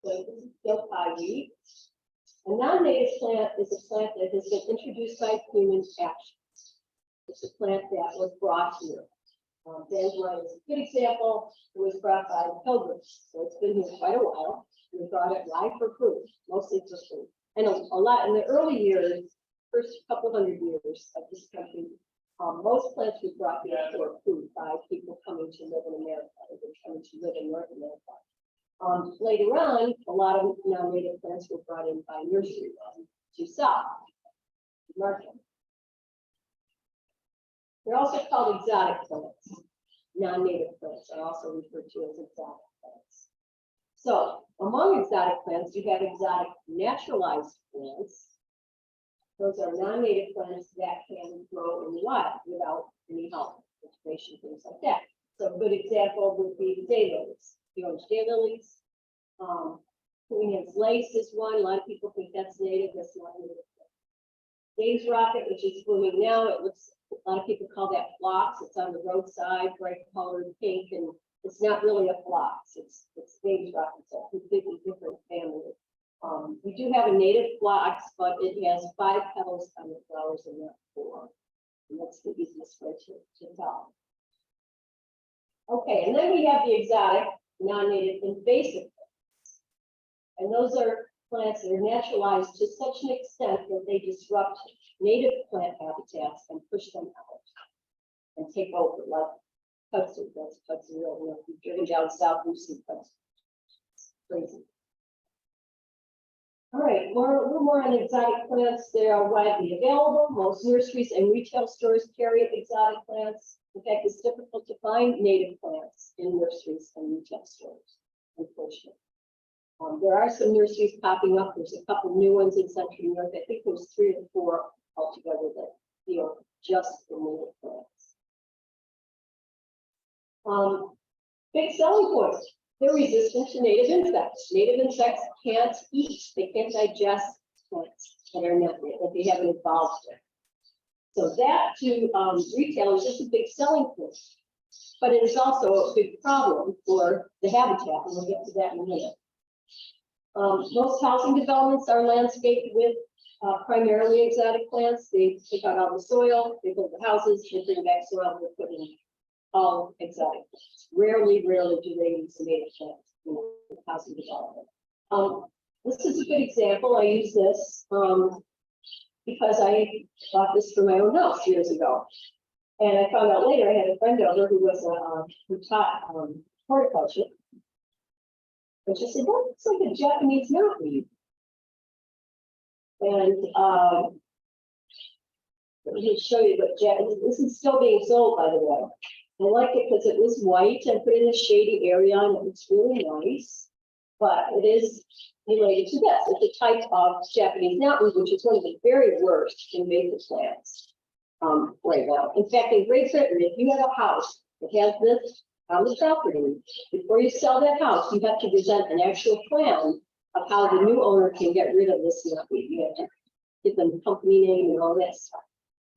So this is still pieweed. A non-native plant is a plant that has been introduced by human action. It's a plant that was brought here. Dandelion is a good example. It was brought by pilgrims, so it's been here quite a while. We brought it live for food, mostly for food. And a lot in the early years, first couple hundred years of this country, most plants were brought here for food by people coming to live in America, or coming to live in North America. Later on, a lot of non-native plants were brought in by nurseries to sell, market. They're also called exotic plants. Non-native plants are also referred to as exotic plants. So, among exotic plants, you have exotic naturalized plants. Those are non-native plants that can grow in the wild without any help, cultivation, things like that. So, a good example would be the daylilies, the orange daylilies. Queen lace is one. A lot of people think that's native. That's not native. Dave's rocket, which is blooming now, it looks. A lot of people call that phlox. It's on the roadside, bright colored pink, and it's not really a phlox. It's Dave's rocket. It's a completely different family. We do have a native phlox, but it has 5 petals on the flowers and not 4. And that's the easiest way to tell. Okay, and then we have the exotic, non-native, invasive plants. And those are plants that are naturalized to such an extent that they disrupt native plant habitats and push them out and take over, like kudzu. That's kudzu. If you've driven down south, you see kudzu. Crazy. All right, a little more on exotic plants. They are widely available. Most nurseries and retail stores carry exotic plants. In fact, it's difficult to find native plants in nurseries and retail stores, unfortunately. There are some nurseries popping up. There's a couple new ones in Central New York. I think there's 3 or 4 altogether that deal just for native plants. Big selling points. They're resistant to native insects. Native insects can't eat. They can't digest plants that are not that they haven't evolved with. So that to retail is just a big selling point. But it is also a big problem for the habitat, and we'll get to that in a minute. Most housing developments are landscaped with primarily exotic plants. They take out all the soil, they build the houses, they bring back soil, they put in all exotic plants. Rarely do they use native plants in housing development. This is a good example. I use this because I bought this for my own house years ago. And I found out later I had a friend over who was who taught horticulture. And she said, that looks like a Japanese knotweed. And let me show you what this is still being sold, by the way. I like it because it was white and put in a shady area and it looks really nice. But it is related to this. It's a type of Japanese knotweed, which is one of the very worst invasive plants right now. In fact, in Great Britain, if you have a house that has this on the property, before you sell that house, you have to present an actual plan of how the new owner can get rid of this knotweed. You have to give them the company name and all that stuff.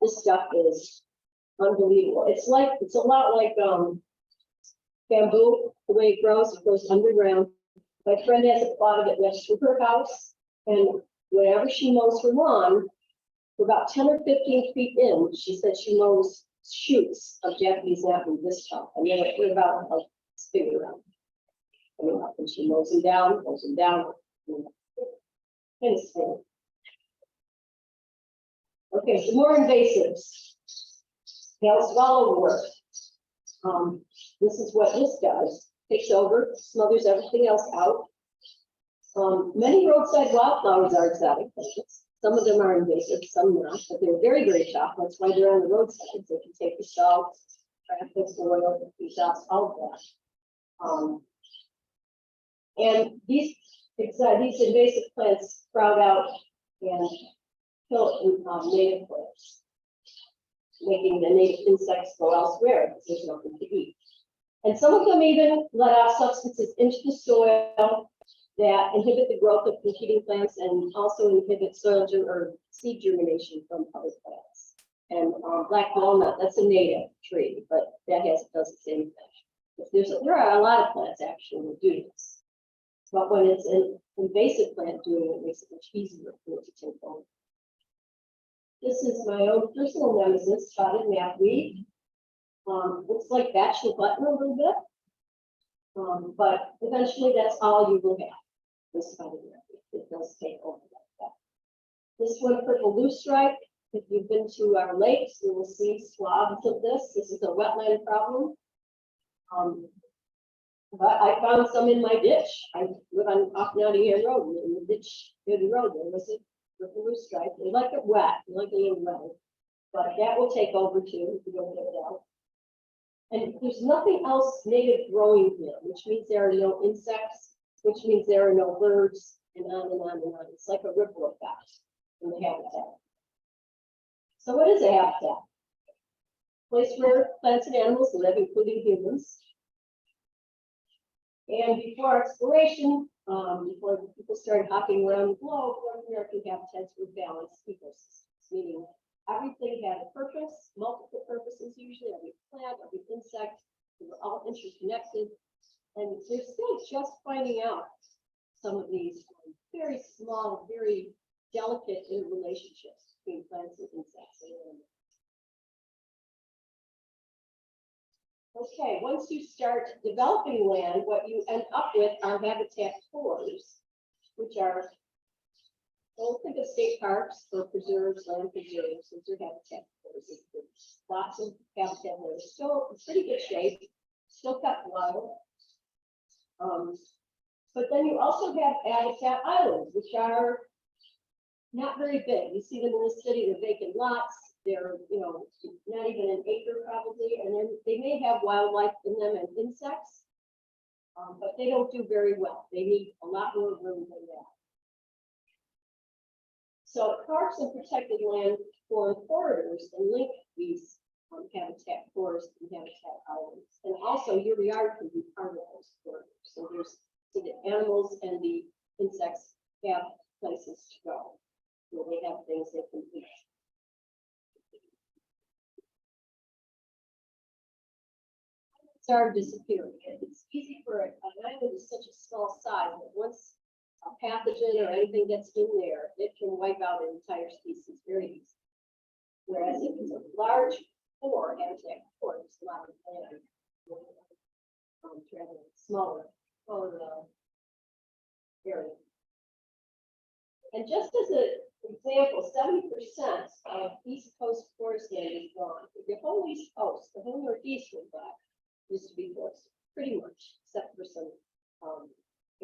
This stuff is unbelievable. It's a lot like bamboo, the way it goes underground. My friend has a plot of it next to her house, and whenever she mows her lawn, for about 10 or 15 feet in, she said she mows shoots of Japanese knotweed this top. I mean, we're about a spin around. I mean, and she mows them down, and it's spin. Okay, so more invasives. Pale swallowwort. This is what this does. Takes over, smothers everything else out. Many roadside wildflowers are exotic plants. Some of them are invasive, some not, but they're very, very tough. That's why they're on the roadside. They can take the salt, traffic, oil, exhaust, all of that. And these invasive plants sprout out and kill native plants, making the native insects go elsewhere because there's nothing to eat. And some of them even let off substances into the soil that inhibit the growth of competing plants and also inhibit soil or seed germination from other plants. And black walnut, that's a native tree, but that does the same thing. There are a lot of plants actually that do this. But when it's an invasive plant doing it, makes it much easier for it to take over. This is my own personal nemesis, spotted knapweed. Looks like bachelor button a little bit. But eventually that's all you will have, this spotted knapweed. It does take over like that. This one, purple loosestripe. If you've been to our lakes, you will see swabs of this. This is a wetland problem. But I found some in my ditch. I live on off Nottingham Road, and in the ditch near the road, there was a purple loosestripe. They like it wet, they like it a little wet. But that will take over too if you don't get it out. And there's nothing else native growing here, which means there are no insects, which means there are no birds, and on and on and on. It's like a ripple effect in the habitat. So what is a habitat? Place where plants and animals live, including humans. And before exploration, before people started hopping around the globe, North American habitats were balanced ecosystems, meaning everything had a purpose, multiple purposes usually, every plant, every insect, they were all interconnected. And they're still just finding out some of these very small, very delicate interrelationships between plants and insects and animals. Okay, once you start developing land, what you end up with are habitat cores, which are, don't think of state parks or preserves, land preserves, those are habitat cores. There's lots of habitat that are still in pretty good shape, still kept wild. But then you also have habitat islands, which are not very big. You see them in the city, they're vacant lots. They're, not even an acre probably, and then they may have wildlife in them and insects, but they don't do very well. They need a lot more room than that. So parks and protected land form corridors and link these habitat cores and habitat islands. And also your yard can be part of those corridors. So the animals and the insects have places to go where they have things they can eat. Are disappearing. It's easy for an island is such a small size that once a pathogen or anything gets in there, it can wipe out an entire species very easily. Whereas if it's a large core, habitat core, it's a lot of land, traveling smaller area. And just as an example, 70% of East Coast forest land is gone. The whole East Coast, the whole Northeast was gone. Used to be forested, pretty much, except for some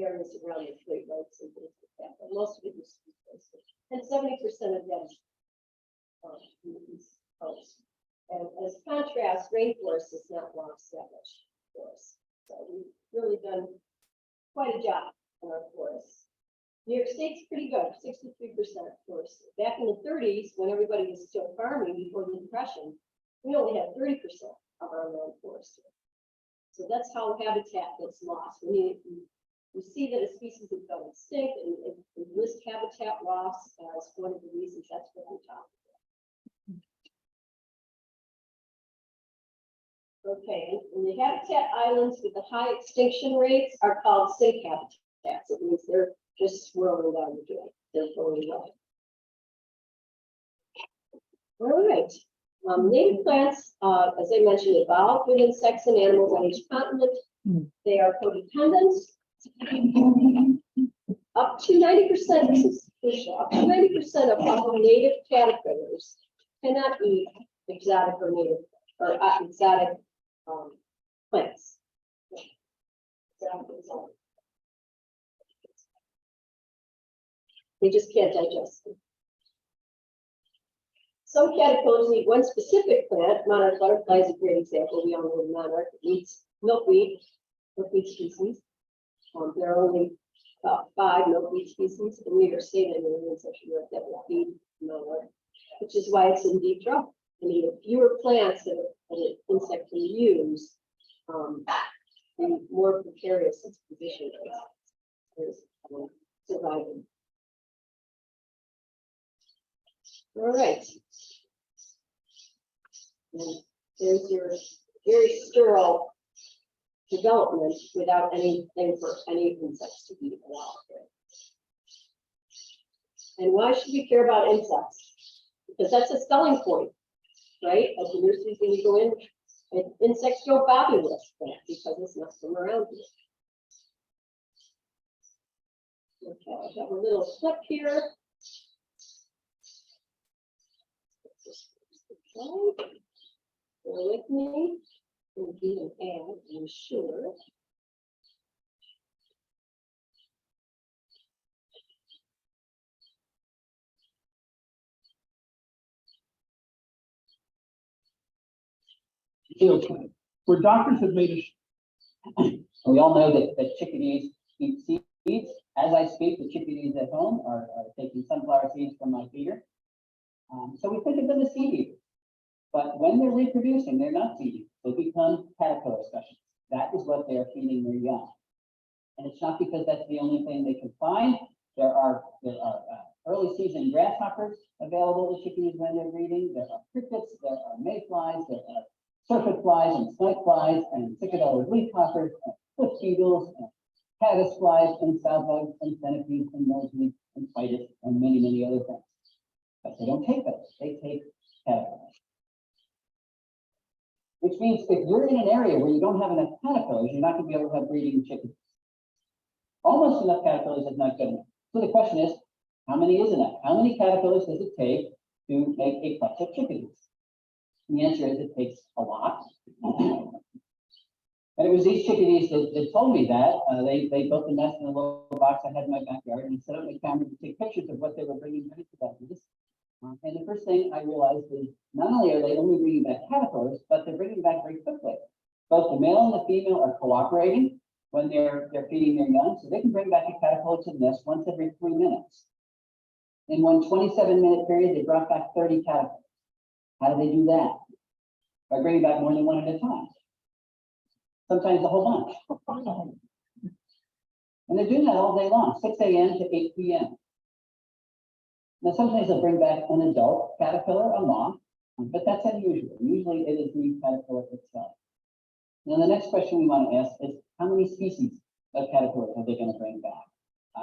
areas around the Great Lakes and things like that. But most of it used to be forested. And 70% of that is in the East Coast. And as contrast, rainforest has not lost that much forest. So we've really done quite a job on our forests. New York State's pretty good, 63% forested. Back in the 30s, when everybody was still farming before the Depression, we only had 30% of our land forested. So that's how habitat gets lost. When you see that a species has gone extinct and list habitat loss as one of the reasons, that's what we're talking about. Okay, and the habitat islands with the high extinction rates are called sink habitats. It means they're just swirling down the drain. They're going away. All right. Native plants, as I mentioned, evolved with insects and animals on each continent. They are codependent. Up to 90%, this is crucial, up to 90% of all native caterpillars cannot eat exotic or native or exotic plants. They just can't digest them. Some caterpillars eat one specific plant. Monarch butterfly is a great example. We all know monarch eats milkweed species. There are only about 5 milkweed species in New York State and in Central Europe that will feed monarch, which is why it's in deep trouble. I mean, the fewer plants that an insect can use, the more precarious its position is surviving. All right. And there's your very sterile development without anything for any insects to eat along. And why should we care about insects? Because that's a selling point, right? At the nurseries, when you go in, and insects go bobbing with us because there's nothing around here. Okay, I have a little clip here. Okay. Bear with me. We'll do an ad, I'm sure. Where doctors have made we all know that chickadees eat seeds. As I speak, the chickadees at home are taking sunflower seeds from my feeder. So we think of them as seed eaters. But when they're reproducing, they're not seed eaters. They become caterpillar specialists. That is what they're feeding their young. And it's not because that's the only thing they can find. There are early season grasshoppers available to chickadees when they're breeding. There are crickets, there are mayflies, there are syrphid flies and snipe flies and thicket-colored leafhoppers, and cliff beetles, and caddis flies, and sow and centipedes, and milkweed, and spiders, and many, many other things. But they don't take those. They take caterpillars. Which means if you're in an area where you don't have enough caterpillars, you're not going to be able to have breeding chickadees. Almost enough caterpillars is not good enough. So the question is, how many is enough? How many caterpillars does it take to make a clutch of chickadees? And the answer is it takes a lot. And it was these chickadees that told me that. They built a nest in a little box I had in my backyard and set up my camera to take pictures of what they were bringing back to that nest. And the first thing I realized is not only are they only bringing back caterpillars, but they're bringing back very quickly. Both the male and the female are cooperating when they're feeding their young, so they can bring back a caterpillar to the nest once every 3 minutes. In one 27-minute period, they brought back 30 caterpillars. How do they do that? By bringing back more than one at a time. Sometimes a whole bunch. And they're doing that all day long, 6 a.m. to 8 p.m. Now, sometimes they'll bring back an adult caterpillar, a moth, but that's unusual. Usually it is the caterpillar itself. Now, the next question we want to ask is, how many species of caterpillars are they going to bring back?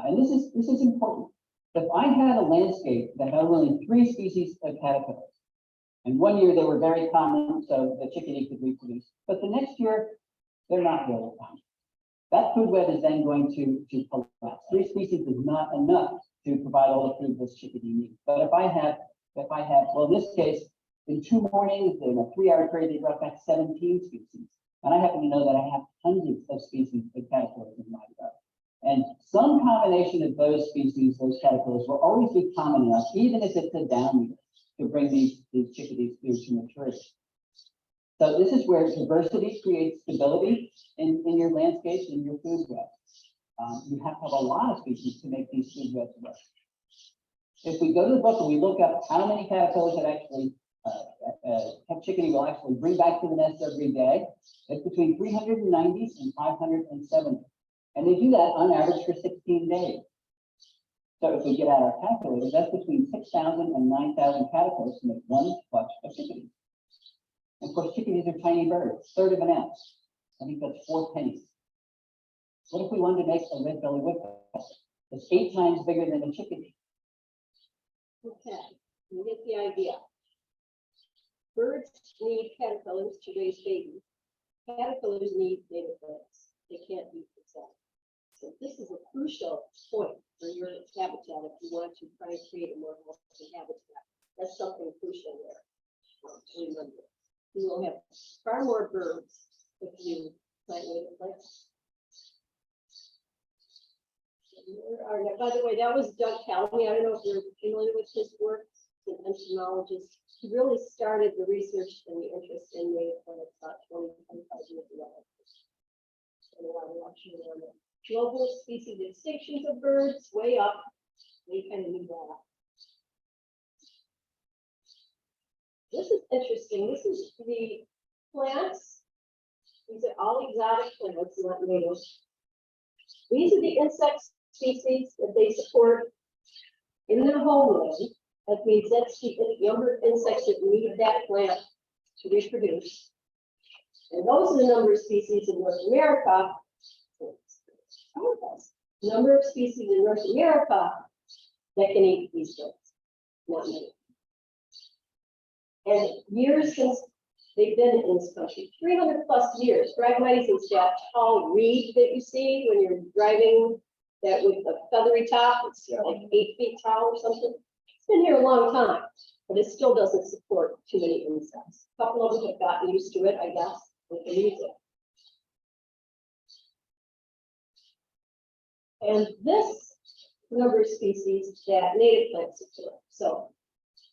And this is important. If I had a landscape that had only 3 species of caterpillars, and one year they were very common, so the chickadee could reproduce, but the next year they're not really common. That food web is then going to collapse. 3 species is not enough to provide all the food this chickadee needs. But if I have, well, in this case, in 2 mornings, in a 3-hour period, they brought back 17 species. And I happen to know that I have hundreds of species of caterpillars in my garden. And some combination of those species, those caterpillars, will always be common enough, even if it's a down year, to bring these chickadees through to maturity. So this is where diversity creates stability in your landscapes, in your food web. You have to have a lot of species to make these food webs work. If we go to the book and we look up how many caterpillars that actually chickadee will actually bring back to the nest every day, it's between 390 and 570. And they do that on average for 16 days. So if we get out our calculators, that's between 6,000 and 9,000 caterpillars to make one clutch of chickadees. And of course, chickadees are tiny birds, 1/3 of an ounce. I think that's 4 pennies. What if we wanted to make a red-bellied woodpecker? It's 8 times bigger than a chickadee. Okay, you get the idea. Birds need caterpillars to raise babies. Caterpillars need native plants. They can't eat themselves. So this is a crucial point for your habitat if you want to try and create a more healthy habitat. That's something crucial there to remember. You will have far more birds if you plant native plants. By the way, that was Doug Calloway. I don't know if you're familiar with his work. He's an entomologist. He really started the research and the interest in native plants about 25 years ago. And a lot of watching on the global species extinctions of birds way up. They kind of knew that. This is interesting. This is the plants. These are all exotic plants, not native. These are the insect species that they support in their homeland. That means that's the younger insects that need that plant to reproduce. And those are the number of species in North America. Number of species in North America that can eat these birds, not many. And years since they've been in this country, 300 plus years. Phragmites is that tall reed that you see when you're driving that with the feathery top. It's like 8 feet tall or something. It's been here a long time, but it still doesn't support too many insects. A couple of them have gotten used to it, I guess. They can use it. And this number of species that native plants support. So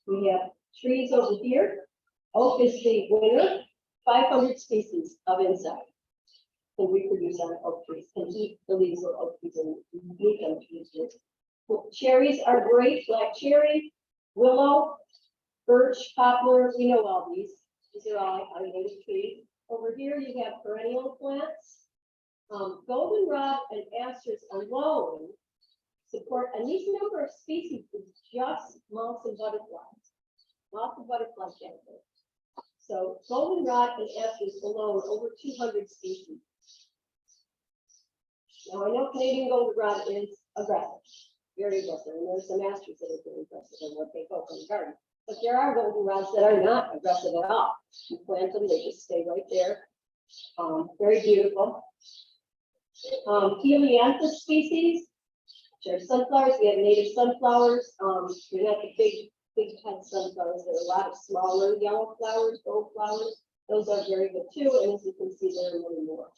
we have trees over here. Oak is the winner. 500 species of insect can reproduce on oak trees, can eat the leaves of oak trees and eat them to use it. Cherries are great, black cherry, willow, birch, poplar, we know all these. These are all our native trees. Over here you have perennial plants. Goldenrod and asters alone support, and these number of species is just moths and butterflies. Moth and butterfly caterpillars. So goldenrod and asters alone, over 200 species. Now I know Canadian goldenrod is aggressive, very aggressive, and there's some asters that are very aggressive in what they go in the garden. But there are goldenrods that are not aggressive at all. You plant them, they just stay right there. Very beautiful. Helianthus species, which are sunflowers. We have native sunflowers. They're not the big head sunflowers. There are a lot of smaller yellow flowers, gold flowers. Those are very good too. And as you can see, there are many more.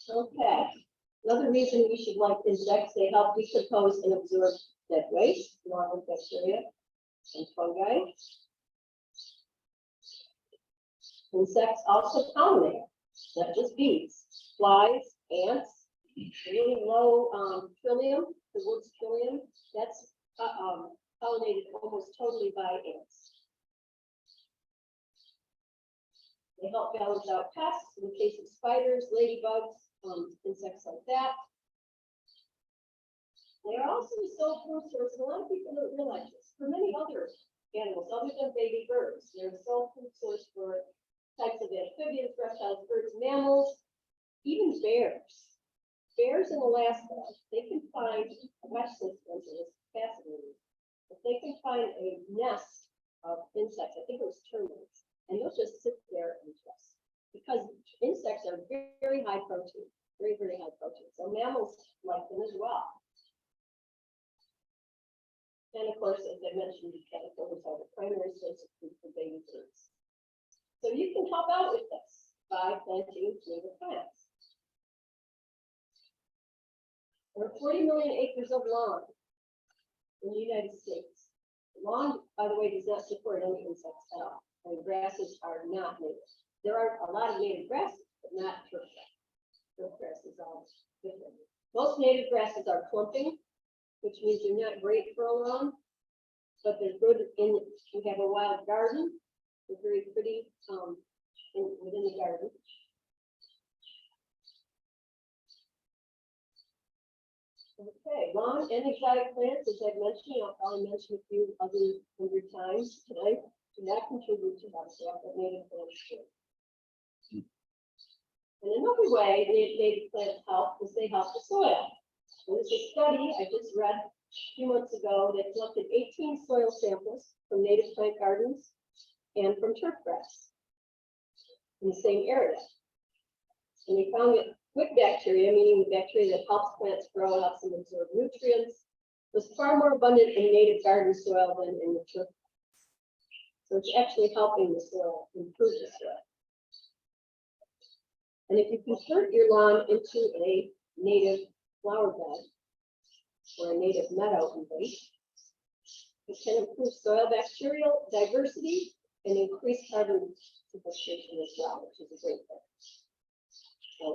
Okay. Another reason we should like insects, they help decompose and absorb dead waste, along with bacteria and fungi. Insects also pollinate, not just bees, flies, ants, really low trillium, the word's trillium, that's pollinated almost totally by ants. They help balance out pests in the case of spiders, ladybugs, insects like that. They are also a sole food source, and a lot of people don't realize this, for many other animals other than baby birds. They're a sole food source for types of amphibians, reptiles, birds, mammals, even bears. Bears in Alaska, they can find mesh systems, and it's fascinating. If they can find a nest of insects, I think it was termites, and they'll just sit there and rest. Because insects are very high protein, very, very high protein. So mammals like them as well. And of course, as I mentioned, the caterpillars are the primary source of food for baby birds. So you can help out with this by planting native plants. There are 40 million acres of lawn in the United States. Lawn, by the way, does not support any insects at all. And grasses are not native. There are a lot of native grasses, but not turf grass. Turf grass is all different. Most native grasses are clumping, which means they're not great for a lawn, but they're good in, we have a wild garden. They're very pretty within the garden. Okay, lawn and exotic plants, as I've mentioned, I'll probably mention a few other 100 times tonight, do not contribute to habitat, but native plants do. And another way native plants help is they help the soil. There's a study I just read a few months ago that collected 18 soil samples from native plant gardens and from turf grass in the same area. And they found that good bacteria, meaning the bacteria that helps plants grow, helps them absorb nutrients, was far more abundant in native garden soil than in the turf. So it's actually helping the soil improve the soil. And if you convert your lawn into a native flower bed or a native meadow invade, it can improve soil bacterial diversity and increase carbon sequestration as well, which is a great thing. So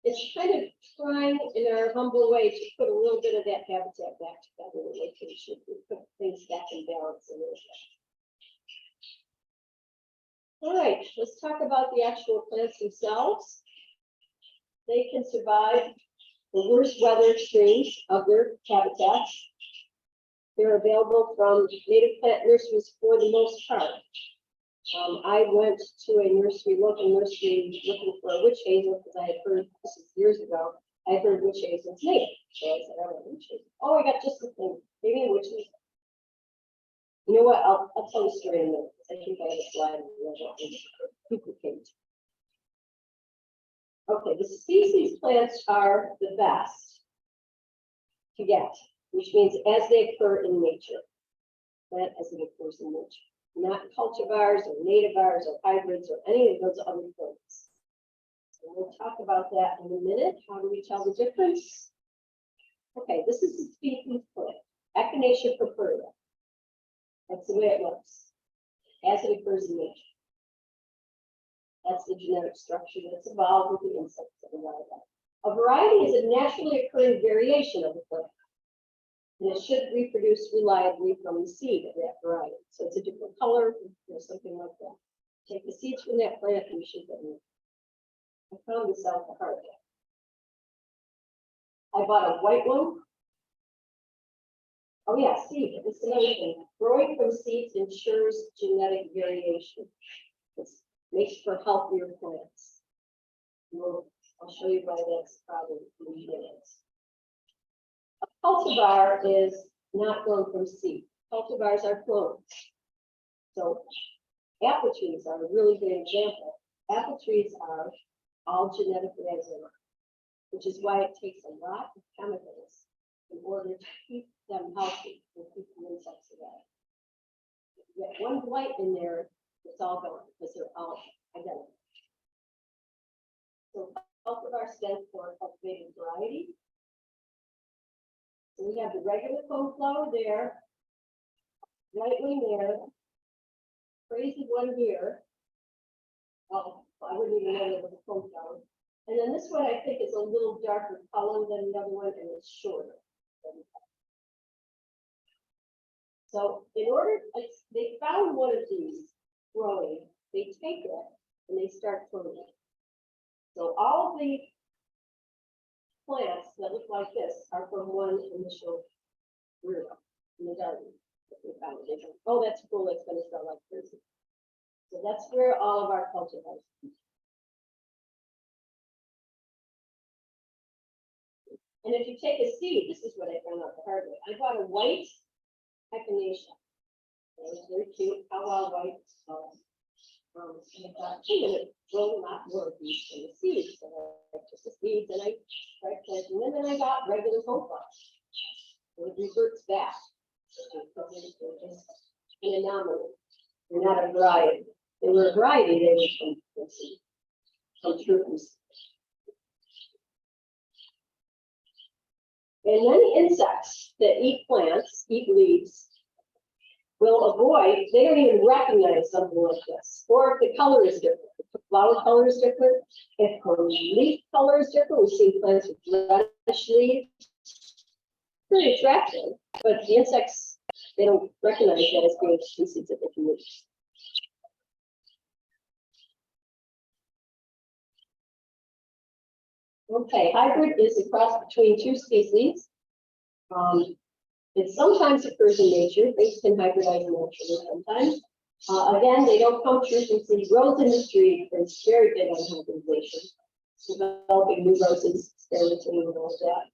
it's kind of trying in our humble way to put a little bit of that habitat back together in the location, to put things back in balance a little bit. All right, let's talk about the actual plants themselves. They can survive the worst weather extremes of their habitats. They're available from native plant nurseries for the most part. I went to a local nursery looking for a witch hazel because I had heard, this is years ago, I heard witch hazel's native. So I said, I want witch hazel. Oh, I got just the thing. Gave me a witch hazel. You know what? I'll tell the story in a minute. I think I have a slide. Duplicate. Okay, the species plants are the best to get, which means as they occur in nature. Plant as it occurs in nature. Not cultivars or nativars or hybrids or any of those other things. So we'll talk about that in a minute. How do we tell the difference? Okay, this is the species plant, Echinacea purpurea. That's the way it looks, as it occurs in nature. That's the genetic structure that's evolved with the insects that arrive at. A variety is a naturally occurring variation of the plant. And it should reproduce reliably from the seed of that variety. So it's a different color, something like that. Take the seeds from that plant and you should get them. I found this out the hard way. I bought a white one. Oh yeah, seed. This is another thing. Growing from seeds ensures genetic variation. It makes for healthier plants. Well, I'll show you why that's probably needed. A cultivar is not grown from seed. Cultivars are clones. So apple trees are a really good example. Apple trees are all genetically identical, which is why it takes a lot of chemicals in order to keep them healthy and keep the insects away. If you get one blight in there, it's all gone because they're all identical. So cultivar stands for cultivated variety. So we have the regular coneflower there, right wing there, crazy one here. Oh, I wouldn't even know there was a coneflower. And then this one I think is a little darker color than the other one, and it's shorter. So in order, they found one of these growing, they take it and they start cloning it. So all of the plants that look like this are from one initial root in the garden that we found. Oh, that's cool. It's going to sell like crazy. So that's where all of our cultivars come. And if you take a seed, this is what I found out the hard way. I bought a white echinacea. It was very cute, how well white. And I thought, I'm going to grow a lot more of these from the seeds. So I took the seeds and I tried planting them, and I got regular coneflowers. It reverts back. They're just an anomaly. They're not a variety. They were a variety, they were from true. And many insects that eat plants, eat leaves, will avoid, they don't even recognize something like this. Or if the color is different, if the flower color is different, if the leaf color is different, we've seen plants with reddish leaves. Pretty attractive, but the insects, they don't recognize that as being species that they can use. Okay, hybrid is a cross between two species. It sometimes occurs in nature. Things can hybridize naturally sometimes. Again, they don't come true from seed. Rose industry is very big on hybridization, developing new roses, experimenting with all that.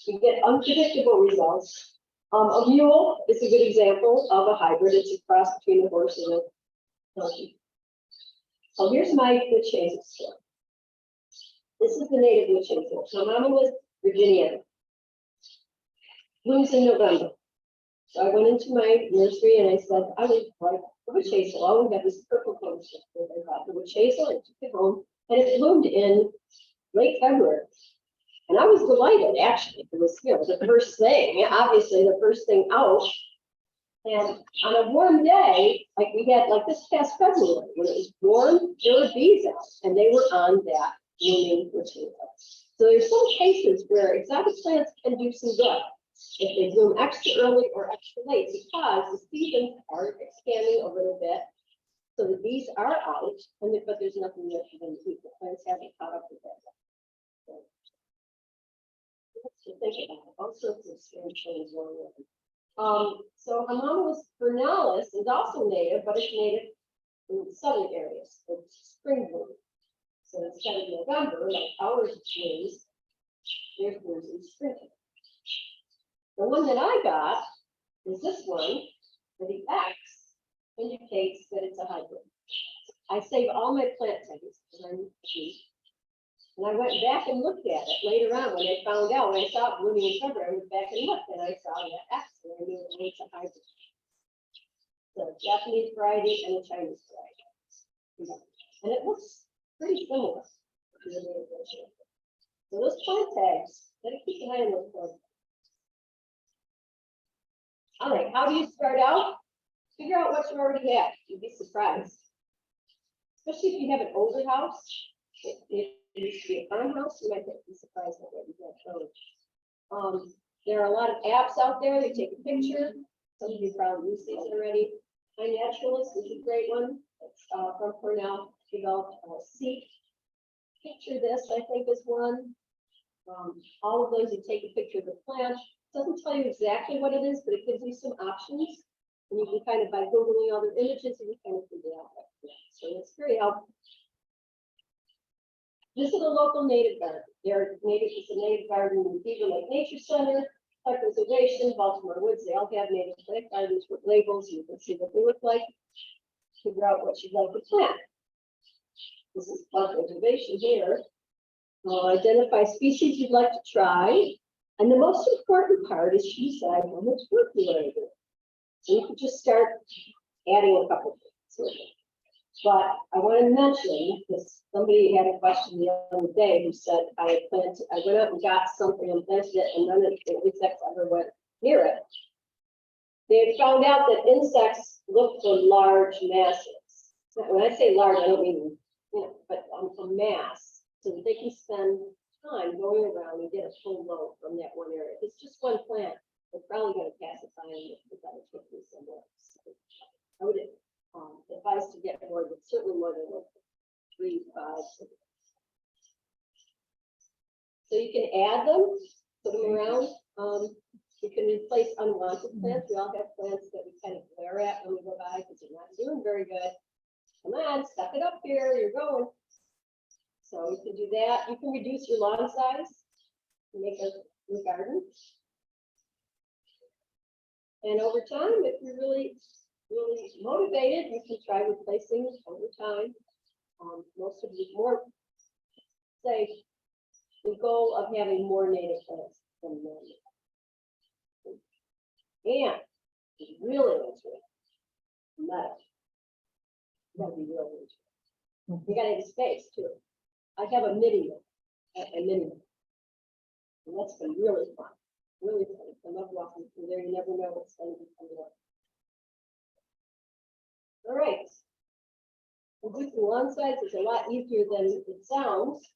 You get unpredictable results. A mule is a good example of a hybrid. It's a cross between a horse and a donkey. So here's my witch hazel story. This is the native witch hazel. My mama was Virginian. Blooms in November. So I went into my nursery and I said, I would like a witch hazel. Oh, we got this purple post. I got the witch hazel and took it home, and it bloomed in late February. And I was delighted, actually. It was, the first thing, obviously the first thing out. And on a warm day, like we had, like this past February, when it was warm, there were bees out, and they were on that blooming witch hazel. So there's some cases where exotic plants can do some good if they bloom extra early or extra late, because the seasons are expanding a little bit. So the bees are out, but there's nothing there for them to eat. The plants haven't caught up with that. So, that's the think about all sorts of strange things going on. So Hamamelis vernalis is also native, but it's native in the southern areas, of spring bloom. So instead of November, like ours blooms, theirs blooms in spring. The one that I got is this one, where the X indicates that it's a hybrid. I save all my plant tags, because I'm cheap. And I went back and looked at it later on when I found out, when I saw it blooming in February, I went back and looked, and I saw that X, and I knew it was a hybrid. So Japanese variety and a Chinese variety. And it looks pretty similar to the native version. So those plant tags, gotta keep an eye on those plant tags. All right, how do you start out? Figure out what you already have. You'd be surprised. Especially if you have an older house. It used to be a farmhouse, you might be surprised at what you have. There are a lot of apps out there. They take a picture. Some of you probably use these already. My Naturalist is a great one. It's from Cornell, developed Seek. Picture this, I think, is one. All of those, you take a picture of the plant. Doesn't tell you exactly what it is, but it gives you some options. And you can kind of, by Googling other images, you can kind of figure out what it is. So it's very helpful. This is a local native garden. It's a native garden in Beaver Lake Nature Center, Park Reservation, Baltimore Woods. They all have native plant gardens with labels. You can see what they look like. Figure out what you'd like to plant. This is Park Reservation here. Identify species you'd like to try. And the most important part is to decide how much work you want to do. So you can just start adding a couple things. But I want to mention, because somebody had a question the other day who said, I went out and got something and planted it, and none of the insects ever went near it. They had found out that insects look for large masses. When I say large, I don't mean, but a mass, so that they can spend time going around and get a full load from that one area. If it's just one plant, they're probably going to pacify and put that quickly somewhere else. So I would advise to get more, but certainly more than 3, 5. So you can add them, put them around. You can replace unwanted plants. We all have plants that we kind of glare at when we go by because they're not doing very good. Come on, step it up here. You're going. So you can do that. You can reduce your lawn size to make a new garden. And over time, if you're really motivated, you can try replacing over time. Most of you more say the goal of having more native plants than non-native. And really into it, metal. You gotta be real into it. You gotta have space too. I have a mini one. And that's been really fun. Really fun. I love walking through there. You never know what's going to be coming up. All right. Reducing lawn size is a lot easier than it sounds.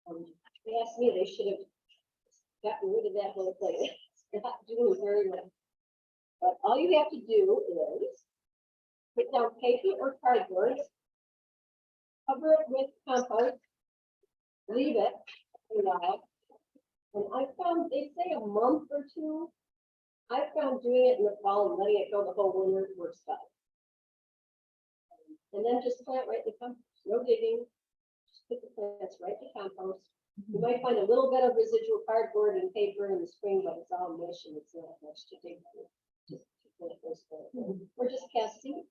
They asked me, they should have gotten rid of that whole thing. It's not doing very well. But all you have to do is put down paper or cardboard, cover it with compost, leave it for a while. And I found, they say a month or 2. I found doing it in the fall and letting it go the whole winter works better. And then just plant right in the compost, no digging, just put the plants right in the compost. You might find a little bit of residual cardboard and paper in the spring, but it's all mush and it's not much to dig through. Or just cast seed.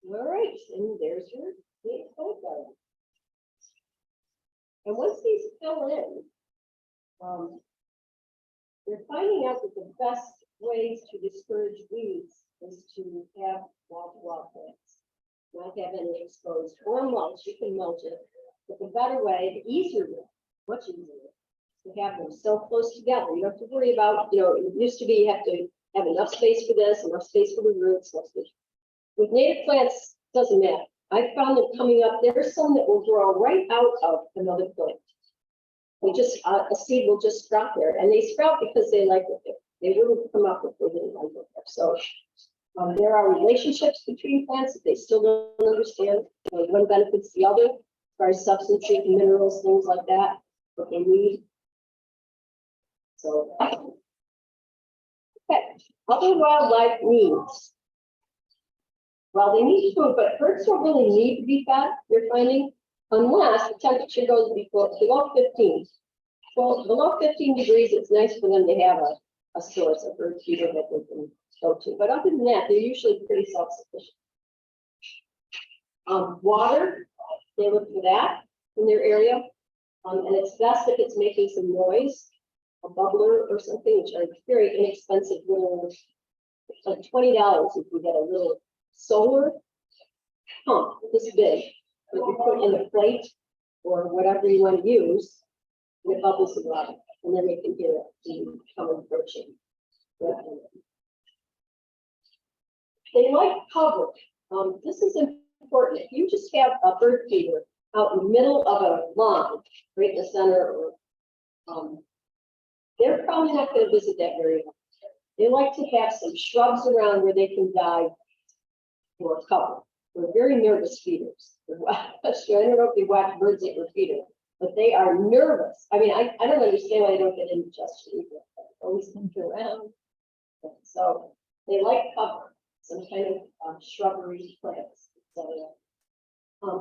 All right, and there's your native plant garden. And once these fill in, they're finding out that the best ways to discourage weeds is to have wall-to-wall plants. Not have any exposed or mulch. You can mulch it, but the better way, the easier way, much easier, to have them so close together. You don't have to worry about, it used to be you have to have enough space for this, enough space for the roots. With native plants, doesn't matter. I found them coming up. There's some that will grow right out of another plant. They just a seed will just sprout there, and they sprout because they like it there. They wouldn't come up if they didn't like it there. So there are relationships between plants that they still don't understand. One benefits the other. far as substances, minerals, things like that, what they need. So, okay, other wildlife needs. Well, they need food, but birds don't really need to be fed, you're finding, unless the temperature goes below 15. Well, below 15 degrees, it's nice for them to have a source of bird feeder that they can go to. But other than that, they're usually pretty self-sufficient. Water, they look for that in their area. And it's best if it's making some noise, a bubbler or something, which are very inexpensive little, like $20 if you get a little solar pump this big that you put in a plate or whatever you want to use, and it bubbles the water, and then they can hear it and come approaching. They like cover. This is important. If you just have a bird feeder out in the middle of a lawn, right in the center, or they're probably not going to visit that very much. They like to have some shrubs around where they can dive for cover. They're very nervous feeders. I don't know if you watch birds that were feeding, but they are nervous. I mean, I don't understand why they don't get indigestion either. They're always looking around. So they like cover, some kind of shrubbery plants. So,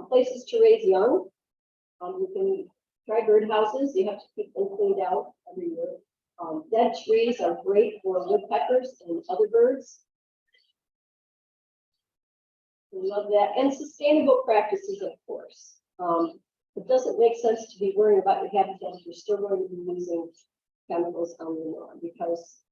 places to raise young. You can try birdhouses. You have to keep them cleaned out every year. Dead trees are great for woodpeckers and other birds. We love that. And sustainable practices, of course. It doesn't make sense to be worrying about your habitat if you're still going to be using chemicals on your lawn, because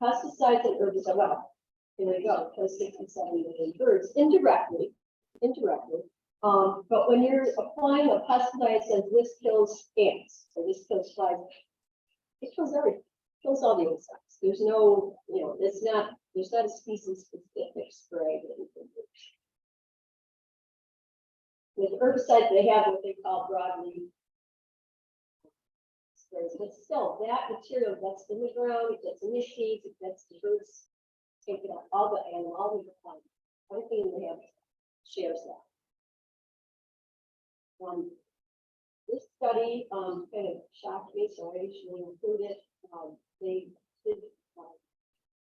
pesticides and herbicides, well, here we go, because 67 million birds indirectly. But when you're applying a pesticide that says this kills ants, or this kills flies, it kills everything, kills all the insects. There's no, there's not a species specific spray that you can do. With herbicides, they have what they call broadleaf sprays, but still, that material that's in the ground, it gets in the seeds, it gets the birds, take it up, all the animal, all the plant, everything in the habitat shares that. This study kind of shocked me, so I usually include it. They did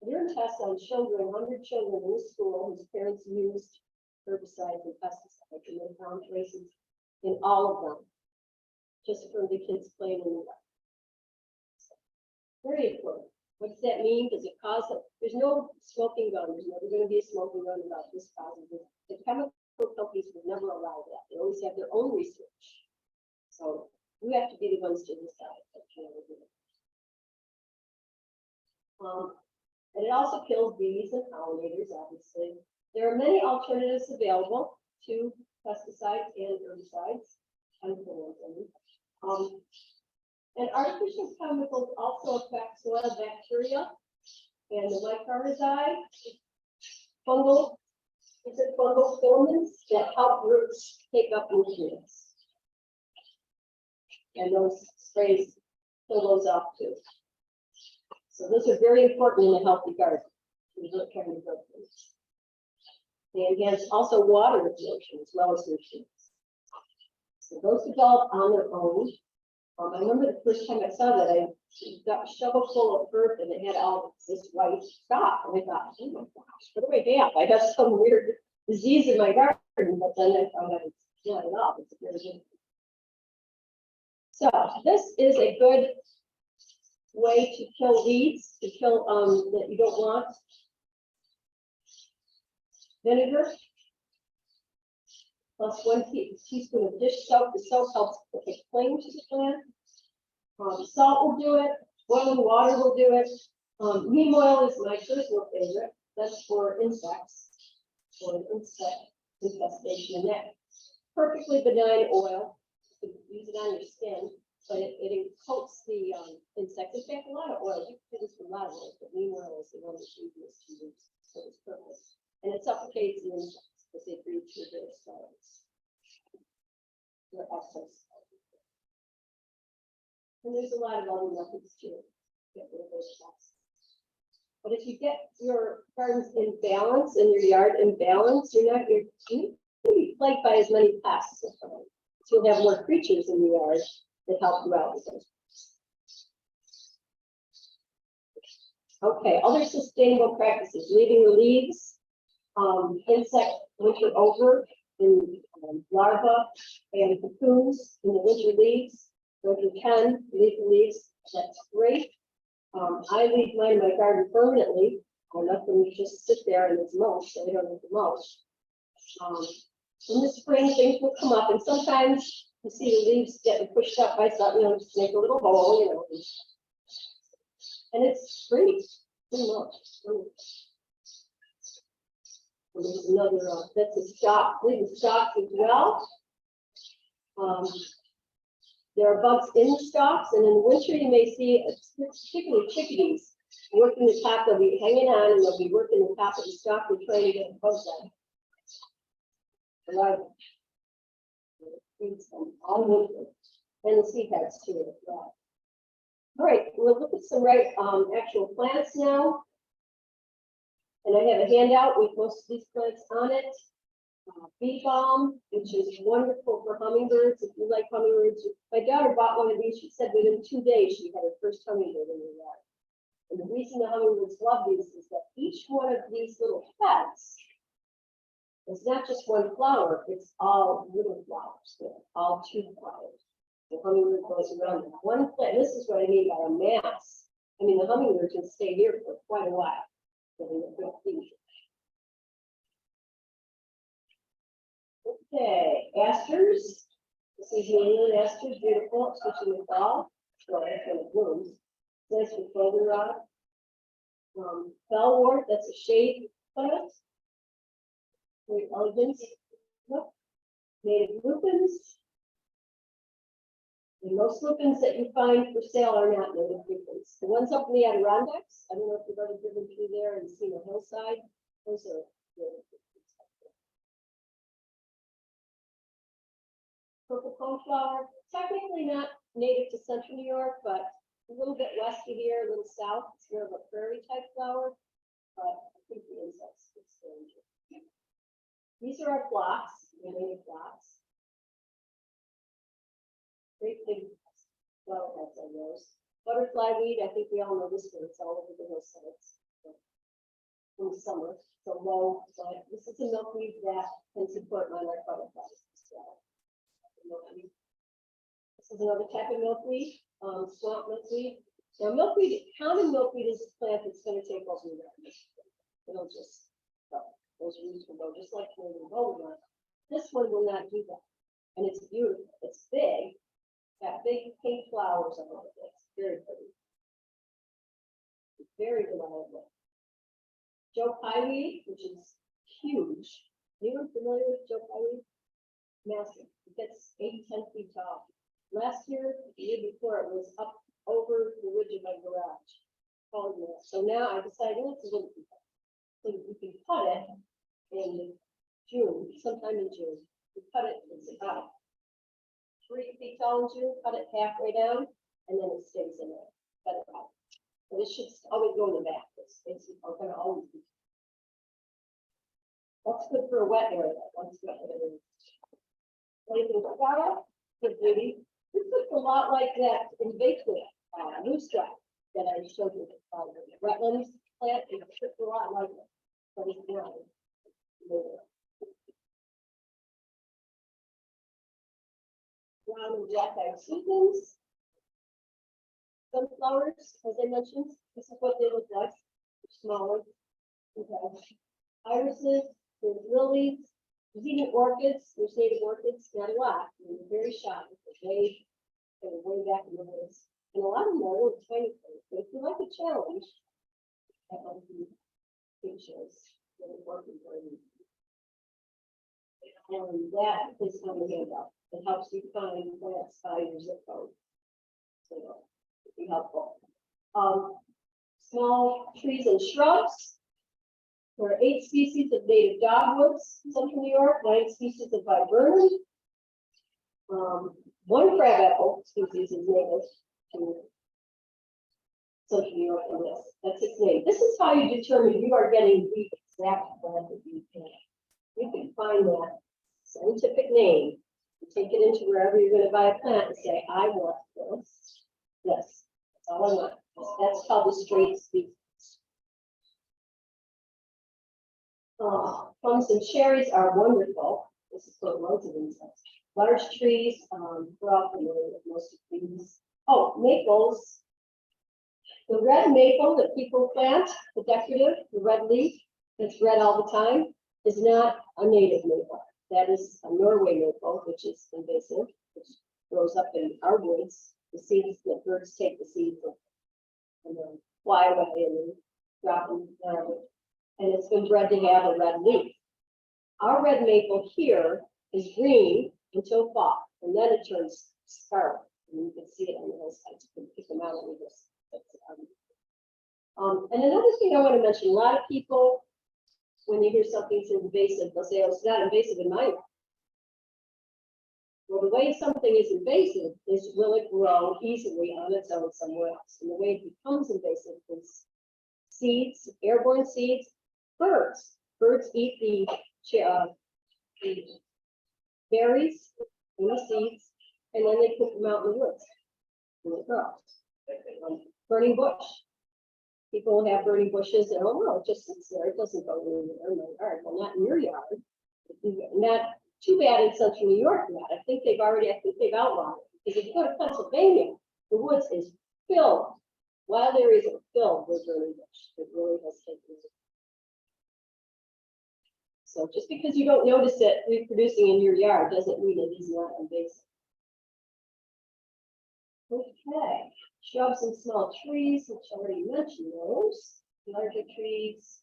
urine tests on children, 100 children in the school whose parents used herbicides and pesticides, and they found traces in all of them, just from the kids playing in the wet. So, very important. What does that mean? Does it cause it? There's no smoking gun. There's never going to be a smoking gun about this causing this. The chemical companies would never allow that. They always have their own research. So we have to be the ones to decide. And it also kills bees and pollinators, obviously. There are many alternatives available to pesticides and herbicides. And artificial chemicals also affect soil bacteria and the mycorrhizae, fungal filaments that help roots take up nutrients. And those sprays kill those off too. So those are very important in a healthy garden. They enhance also water absorption as well as nutrients. So those develop on their own. I remember the first time I saw that, I got a shovel full of earth and it had all this white stuff. And I thought, oh my gosh, what do I have? I have some weird disease in my garden, but then I found out it's not at all. It's very good. So this is a good way to kill weeds, to kill that you don't want. Vinegar plus 1 teaspoon of dish soap. The soap helps put a cling to the plant. Salt will do it. Boiling water will do it. Neem oil is my personal favorite. That's for insects, for an insect infestation. And that perfectly benign oil. You can use it on your skin, but it coats the insect. In fact, a lot of oils, you can do this with a lot of oils, but neem oil is the one that's easiest to use for this purpose. And it suffocates the insects because they breathe through their cells. Their excess. And there's a lot of other methods to get rid of those pests. But if you get your gardens in balance and your yard in balance, you're going to be plagued by as many pests. It's you'll have more creatures in the yard that help you out. Okay, other sustainable practices, leaving the leaves, insect winter over in larvae and cocoons in the winter leaves. So if you can, leave the leaves, that's great. I leave mine in my garden permanently. I let them just sit there and it's mulch, so they don't have to mulch. In the spring, things will come up, and sometimes you see the leaves getting pushed up by something, just make a little hole, and it's pretty much. And there's another, that's a stalk, leaving stalks as well. There are bugs in the stalks, and in the winter you may see, particularly chickadees, working the top. They'll be hanging on, and they'll be working the top of the stalk and trying to get the bugs out. A lot of all winter, and the seed heads too as well. All right, we'll look at some actual plants now. And I have a handout with most of these plants on it. Bee balm, which is wonderful for hummingbirds. If you like hummingbirds, my daughter bought one of these. She said within 2 days she had her first hummingbird in her yard. And the reason the hummingbirds love these is that each one of these little heads is not just one flower, it's all little flowers. They're all 2 flowers. The hummingbird goes around in one plant. This is what I mean by a mass. I mean, the hummingbird can stay here for quite a while. Okay, asters. This is New asters, beautiful, especially in the fall. Well, that's when it blooms. Nice for goldenrod. Bellwort, that's a shade plant. Very elegant. Native lupins. And most lupins that you find for sale are not native lupins. The ones up in the Adirondacks, I don't know if you've ever driven through there and seen a hillside, those are native lupins. Purple coneflower, technically not native to central New York, but a little bit west of here, a little south. It's more of a prairie type flower, but I think the insects would stay in here. These are our phlox, the native phlox. Great big flower heads on those. Butterfly weed, I think we all know this one. It's all over the hillsides. In the summer, so low, but this is a milkweed that can support monarch butterflies as well. This is another type of milkweed, swamp milkweed. Now, milkweed, common milkweed is a plant that's going to take over the garden. It'll just go. Those roots will go just like where the goldenrod. This one will not do that, and it's beautiful. It's big. Got big pink flowers on it. It's very pretty. It's very reliable. Joe Pyeweed, which is huge. You are familiar with Joe Pyeweed? Massive. It gets 8 to 10 feet tall. Last year, the year before, it was up over the ridge of my garage. So now I decided it's a little too tall. So you can cut it in June, sometime in June. You cut it, it's about 3 feet tall in June, cut it halfway down, and then it stays in there. Cut it out. And it should always go in the back. It's going to always be. That's good for a wet area. That's wet area. Good beauty. This looks a lot like that invasive loosestrife that I showed you. Wetlands plant. It looks a lot like it, but it's brown. Brown and black-eyed seasons. Sunflowers, as I mentioned, this is what they look like. Smaller. Okay. Irises, there's lilies, there's even orchids, there's native orchids, not a lot. They're very shy. They're way back in the woods. And a lot of them are little tiny things. But if you like a challenge, that might be pictures. And that is on the handout. It helps you find plants by your zip code. So it'd be helpful. Small trees and shrubs. There are 8 species of native dogwoods in central New York, 9 species of viburnum. 1 crabapple species is native to central New York in this. That's its name. This is how you determine you are getting the exact plant that you can. You can find that scientific name You take it into wherever you're gonna buy a plant and say, I want this. Yes, that's all I want. That's called the straight species. Plums and cherries are wonderful. This is what loads of insects. Large trees, we're all familiar with most of these. Oh, maples. The red maple that people plant, the decorative, the red leaf, that's red all the time, is not a native maple. That is a Norway maple, which is invasive, which grows up in our woods. The seeds that birds take the seeds and then fly away and then drop them down. And it's been bred to have a red leaf. Our red maple here is green until fall, and then it turns scarlet. And you can see it on the hillsides. You can pick them out on this. And another thing I want to mention, a lot of people, when they hear something's invasive, they'll say, oh, it's not invasive in my yard. Well, the way something is invasive is, will it grow easily on its own somewhere else? And the way it becomes invasive is seeds, airborne seeds, birds. Birds eat the berries and the seeds, and then they put them out in the woods. And it grows. Burning bush. People have burning bushes and, oh, no, it just sits there. It doesn't go anywhere in my yard. Well, not in your yard. Not too bad in central New York yet. I think they've outlawed it. Because if you go to Pennsylvania, the woods is filled. Wild areas are filled with burning bush. It really has taken it. So just because you don't notice it reproducing in your yard doesn't mean it is not invasive. Okay, shrubs and small trees, which I already mentioned those. Larger trees,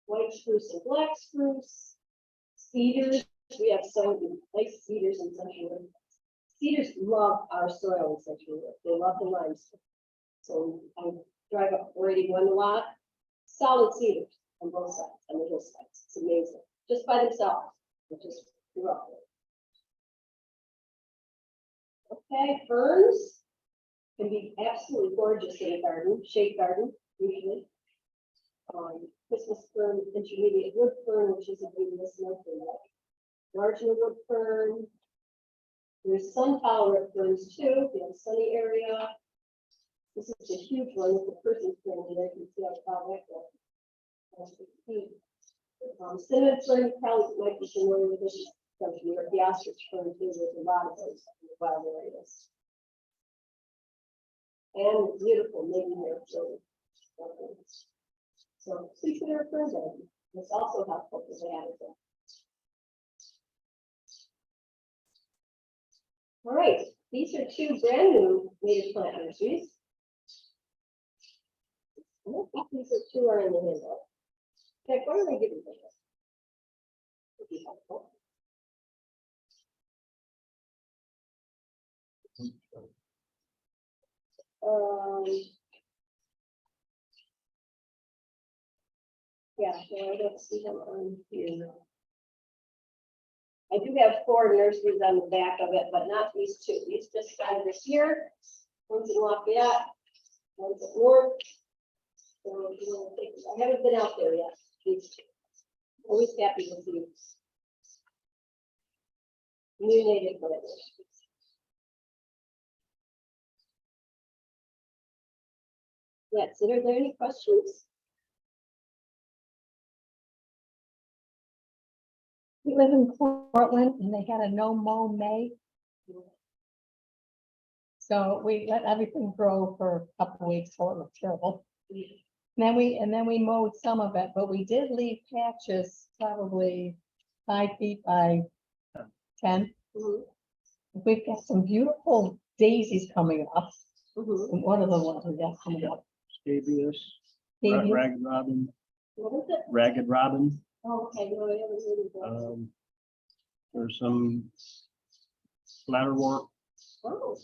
white spruce and black spruce, cedars. We have so nice cedars in Central New York. Cedars love our soil in Central New York. They love the limestone. So I drive up 481 a lot. Solid cedars on both sides, on the hillsides. It's amazing. Just by themselves, which is rough. Okay, ferns can be absolutely gorgeous in a garden, shade garden, usually. Christmas fern, intermediate wood fern, which is a good listener for that. Larger wood fern. There's sun tolerant ferns too, if you have a sunny area. This is a huge one with the person's fern here. You can see how tall that goes. Cinnamon fern, probably might be familiar with this. The ostrich fern too, there's a lot of those in the wild areas. And beautiful maidenhair fern. So consider fern garden. It's also helpful to the habitat. All right, these are two brand new native plant nurseries. I don't think these two are in the handout. In fact, why don't I give you this? Would be helpful. Yeah, no, I don't see them on here. I do have 4 nurseries on the back of it, but not these 2. These just started this year. One's in Lafayette, one's at North. So, I haven't been out there yet. These 2. Always happy to see new native plants. Yes, are there any questions? We live in Portland and they had a no mow May. So we let everything grow for a couple of weeks, so it looked terrible. And then we mowed some of it, but we did leave patches probably 5 feet by 10. We've got some beautiful daisies coming up. And one of the ones we got coming up. Scabious, Daisies. ragged robin, What is it? ragged robin. Oh, okay, no, I haven't heard of that. There's some flatterwort Oh,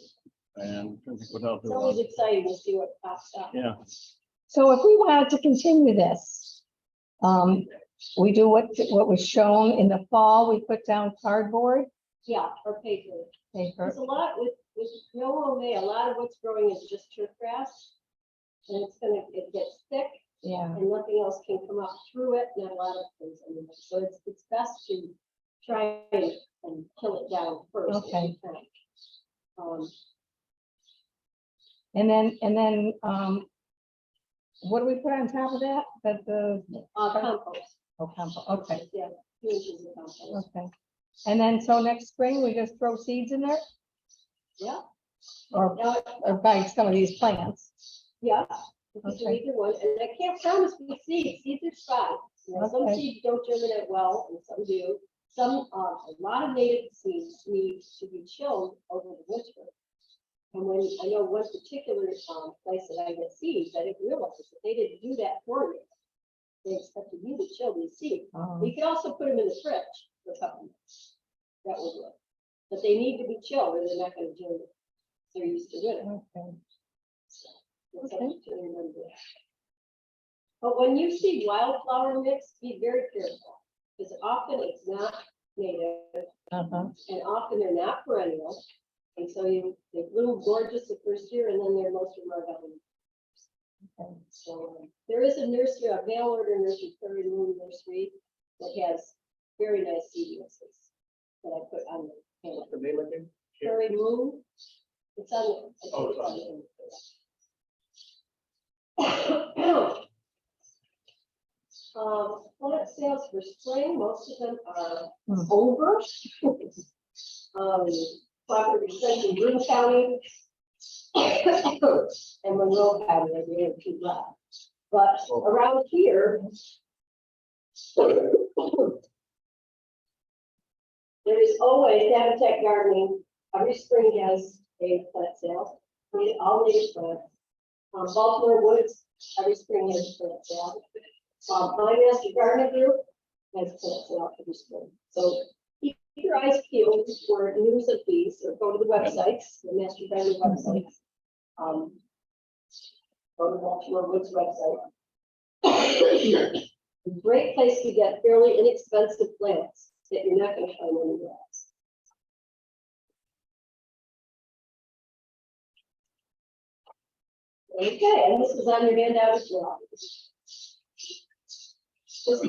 and I think what else it's there always was. exciting to see what pops up. Yeah, So if we wanted to continue this, we do what was shown in the fall. We put down cardboard Yeah, or paper. paper. There's a lot with no May, a lot of what's growing is just turf grass. And it gets thick Yeah. and nothing else can come up through it, not a lot of things. So it's best to try and and kill it down first. if you Okay. can. Um, And then, what do we put on top of that? That the, compost, oh, compost, okay, yeah, 2 inches of compost, okay. And then, so next spring, we just throw seeds in there yeah. or, Now, or buy some of these plants? yeah, you can do Okay. either one, and I can't promise with seeds, seeds are spotty. You know, some Okay. seeds don't germinate well, and some do. Some, a lot of native seeds need to be chilled over the winter. And when, I know one particular, place that I get seeds, I didn't realize that they didn't do that for me. They expected you to chill these seeds. Oh, You can also put them in the fridge for a couple minutes. That will work. But they need to be chilled or they're not gonna germinate. They're used to winter. okay. It's something to remember. But when you see wildflower mix, be very careful, because often it's not native, Uh-huh, and often they're not perennial. And so they bloom gorgeous the first year, and then they're most of them are gone. okay. So there is a nursery, a mail order nursery, Prairie Moon Nursery, that has very nice seed mixes that I put on the panel. What's the name again? Prairie Moon, it's on. the- Oh, it's on Plant sales for spring, most of them are Hmm. over. Property percent in Boone County. And Monroe County, are the other two left. But around here. There is always Habitat Gardening, every spring has a plant sale, all native plants. Baltimore Woods, every spring has a plant sale. My Master Gardening Group has plant sale every spring. So keep your eyes peeled for news of these, or go to the websites, the Master Gardening websites. Go to the Baltimore Woods website. A great place to get fairly inexpensive plants that you're not gonna find anywhere else. Okay, and this is on your handout as well. This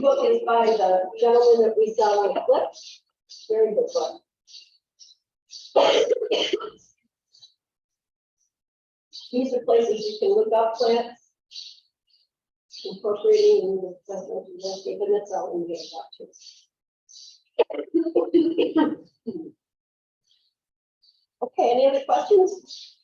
book is by the gentleman that we saw on the clip. Very good book. These are places you can look up plants, incorporating in the residential landscape, and that's all in the handout too. Okay, any other questions?